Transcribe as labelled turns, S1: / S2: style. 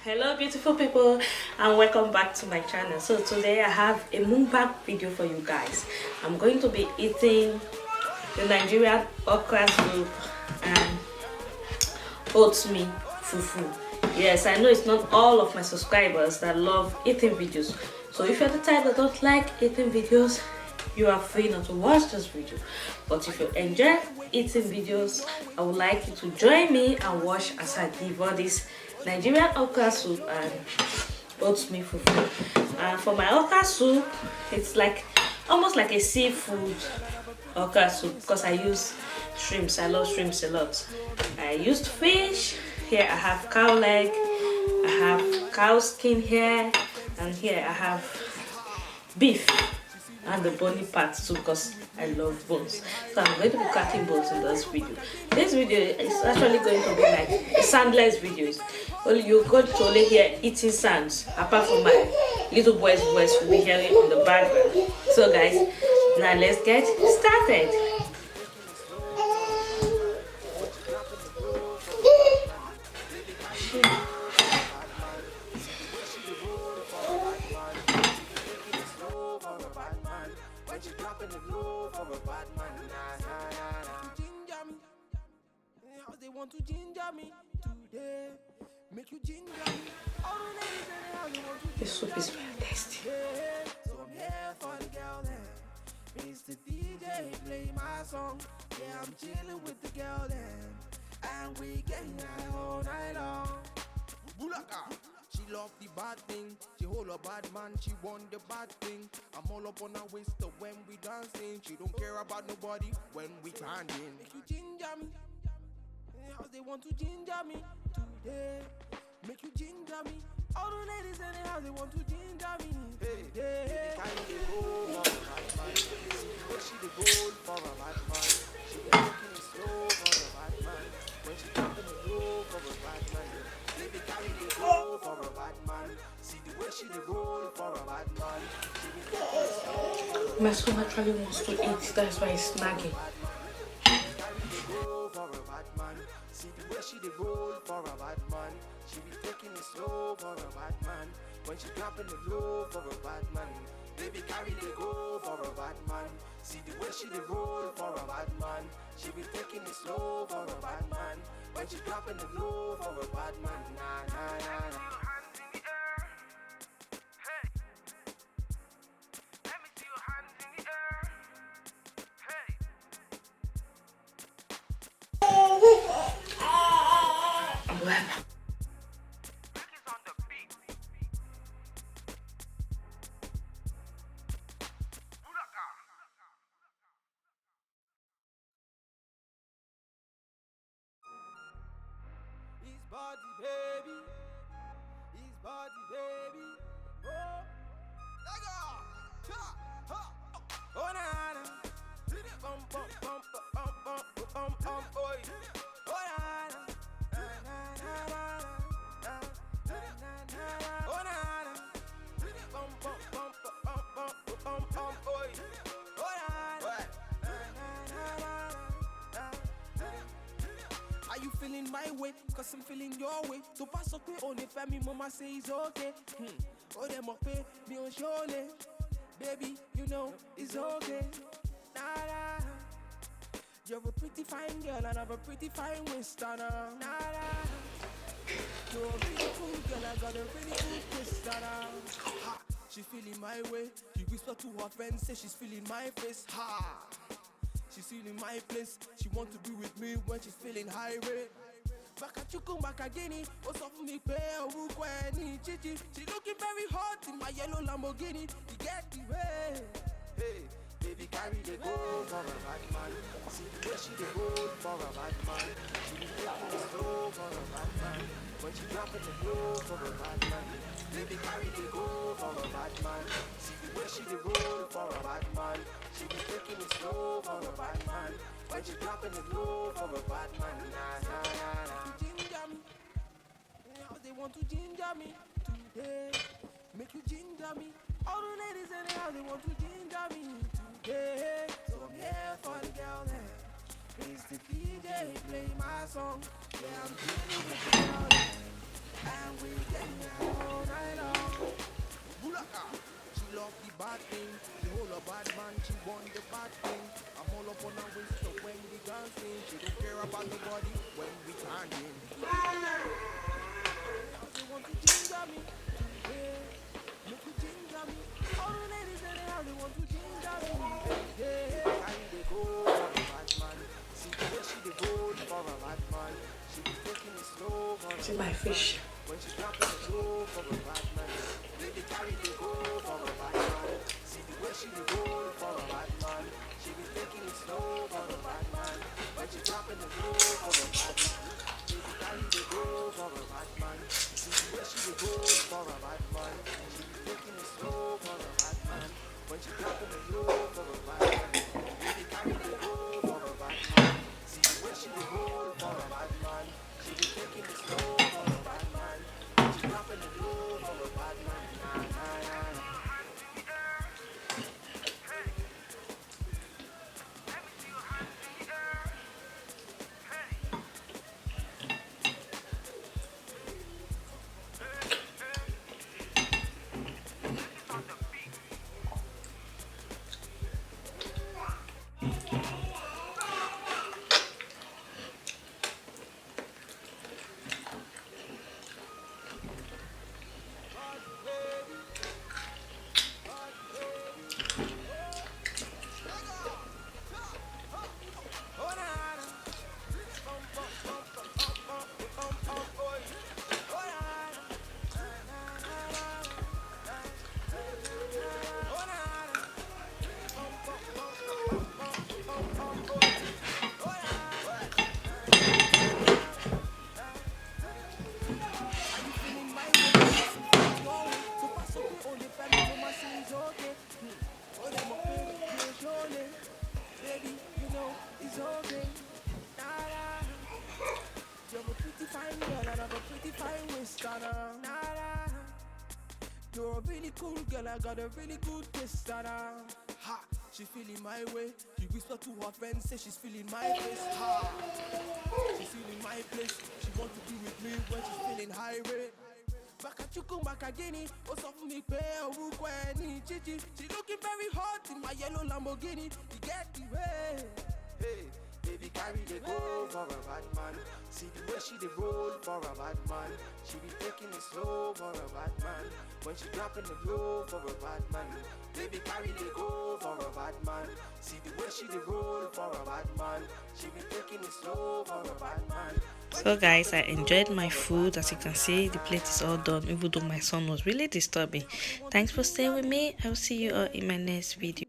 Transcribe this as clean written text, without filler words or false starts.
S1: Hello beautiful people and welcome back to my channel. So today I have a mukbang video for you guys. I'm going to be eating the Nigerian okra soup and oatmeal fufu. Yes, I know it's not all of my subscribers that love eating videos, so if you're the type that don't like eating videos, you are free not to watch this video. But if you enjoy eating videos, I would like you to join me and watch as I give all this Nigerian okra soup and oatmeal fufu. And for my okra soup, it's like almost like a seafood okra soup because I use shrimps. I love shrimps a lot. I used fish. Here I have cow leg, I have cow skin here, and here I have beef and the bony parts too because I love bones. So I'm going to be cutting bones in this video. This video is actually going to be like a soundless video. Only you're going to only hear eating sounds apart from my little boy's voice will be hearing in the background. So guys, now let's get started.
S2: They want to ginger me today. Make you ginger me. All the ladies in the house they want to.
S1: This soup is very tasty.
S2: So I'm here for the girl then. Mr. DJ play my song. Yeah, I'm chilling with the girl then. And we getting high all night long. Bulaka. She love the bad thing. She hold a bad man. She want the bad thing. I'm all up on her waist when we dancing. She don't care about nobody when we standing. Make you ginger me. House they want to ginger me today. Make you ginger me. All the ladies in the house they want to ginger me today. Carry the gold for a bad man. When she the gold for a bad man. She be taking it slow for a bad man. When she dropping the low for a bad man. Baby carry the gold for a bad man. See the way she the gold for a bad man. She be taking it slow.
S1: My son actually wants to eat, that's why he's snagging.
S2: See the way she the roll for a bad man. She be taking it slow for a bad man. When she dropping the low for a bad man. Baby carry the go for a bad man. See the way she the roll for a bad man. She be taking it slow for a bad man. When she dropping the low for a bad man. Nah, nah, nah, nah. His body, baby. His body, baby. Oh, let go. Ha, ha. Oh, na na. Bum bum bum bum bum bum bum boy. Oh, na na. Na na na na na. Oh, na na. Bum bum bum bum bum bum bum boy. Oh, na na. Are you feeling my way? Cause I'm feeling your way. So pass up on the family, mama say it's okay. Oh, them up pay me on surely. Baby, you know it's okay. Nah, nah. You're a pretty fine girl and I'm a pretty fine Winston. Nah, nah. You're a really cool girl, I got a really cool twist. Ha, she feeling my way. She whisper to her friends, say she's feeling my face. Ha. She's feeling my place. She want to be with me when she's feeling high rate. Back at you come back again. What's up for me? Pay a Chichi. She looking very hot in my yellow Lamborghini. You get the way. Hey, baby, carry the gold for a bad man. See the way she the gold for a bad man. She be taking the slow for a bad man. When she dropping the low for a bad man. Baby, carry the gold for a bad man. See the way she the gold for a bad man. She be taking it slow for a bad man. When she dropping the low for a bad man. Nah, nah, nah, nah. Ginger me. How they want to ginger me today. Make you ginger me. All the ladies in the house they want to ginger me today. So I'm here for the girl there. Mr. DJ play my song. Yeah, I'm chilling with the girl there. and we get all night long. Bulaka, she love the bad thing. The whole of bad man, she want the bad thing. I'm all up on her waist, so when we dancing, she don't care about the body when we standing. They want to ginger me, yeah. Make you ginger me. All the ladies in the house, they want to ginger me, yeah. Carry they go for a bad man. See the way she they go for a bad man. She be taking it slow for a
S1: See my
S2: bad
S1: fish.
S2: man. When she dropping it low for a bad man. Baby carry they go for a bad man. See the way she they go for a bad man. She be taking it slow for a bad man. When she dropping it low for a bad man. Baby carry they go for a bad man. See the way she they go for a bad man. She be taking it slow for a bad man. When she dropping it low for a bad man. Baby carry they go for a bad man. See the way she they go for a bad man. She be taking it slow for a bad man. When she dropping it low for a bad man. Nah, nah, nah. Baby, you know it's okay. Nada. You're a pretty fine girl and I have a pretty fine waist on her. Nada. You're a really cool girl, I got a really good taste on her. Ha! She feeling my way. She whisper to her friends, say she's feeling my place. Ha! She's feeling my place. She want to be with me when she's feeling high rate. Back at you come back again. What's up for me? Pay a chichi. She looking very hot in my yellow Lamborghini. You get the way. Hey, baby, carry the go for a bad man. See the way she the roll for a bad man. She be taking it slow for a bad man. When she dropping the low for a bad man. Baby, carry the go for a bad man. See the way she the roll for a bad man. She be taking it slow for a bad man.
S1: So guys, I enjoyed my food. As you can see, the plate is all done, even though my son was really disturbing. Thanks for staying with me. I will see you all in my next video.